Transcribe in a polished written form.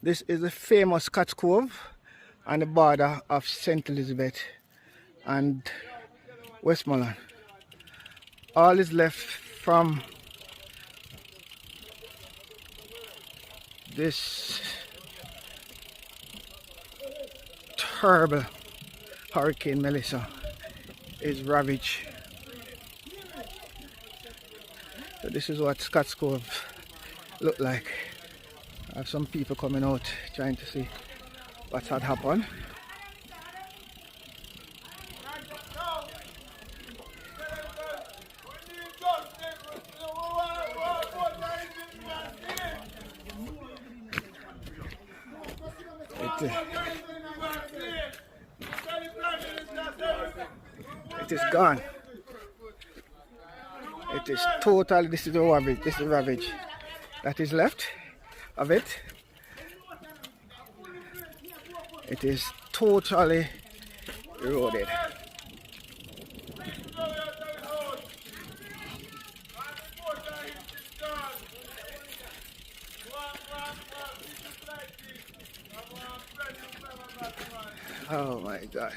This is the famous Scotts Cove on the border of St. Elizabeth and Westmoreland. All is left from this terrible Hurricane Melissa is ravaged. So this is what Scotts Cove look like. I have some people coming out trying to see what had happened. It is gone. It is totally, this is the ravage, this is the ravage that is left of it. It is totally eroded. Oh my God.